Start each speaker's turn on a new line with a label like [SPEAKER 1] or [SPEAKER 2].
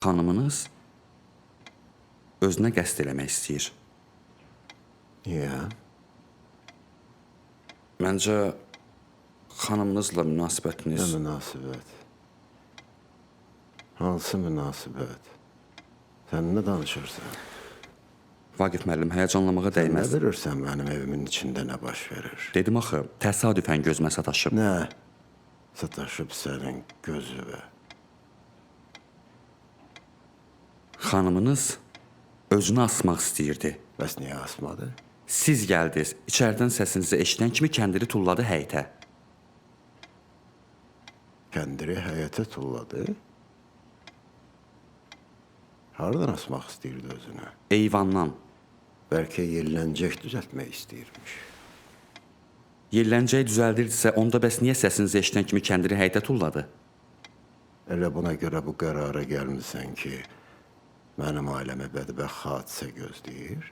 [SPEAKER 1] xanımınız özünə qəsd eləmək istəyir.
[SPEAKER 2] Niyə?
[SPEAKER 1] Məncə xanımınızla
[SPEAKER 2] Nə
[SPEAKER 1] münasibətiniz
[SPEAKER 2] münasibət? Hansı münasibət? Sən nə danışırsan?
[SPEAKER 1] Vaqif müəllim həyəcanlamağa
[SPEAKER 2] Nə
[SPEAKER 1] dəyməz.
[SPEAKER 2] bilirsən mənim evimin içində nə baş verir?
[SPEAKER 1] Dedim axı, təsadüfən gözümə sataşıb.
[SPEAKER 2] Nə? Sataşıb sənin gözüvə.
[SPEAKER 1] Xanımınız özünü asmaq istəyirdi.
[SPEAKER 2] Bəs niyə asmadı?
[SPEAKER 1] Siz gəldiniz, içərdən səsinizi eşidən kimi kəndiri tulladı həyətə.
[SPEAKER 2] Kəndiri həyətə tulladı. Hardan asmaq istəyirdi özünü?
[SPEAKER 1] Eyvandan.
[SPEAKER 2] Bəlkə yelləncək düzəltmək istəyirmiş.
[SPEAKER 1] Yelləncəyi düzəldirdisə, onda bəs niyə səsinizi eşidən kimi kəndiri həyətə tulladı?
[SPEAKER 2] Elə buna görə bu qərara gəlmisən ki, mənim ailəmə bədbəxt hadisə gözləyir.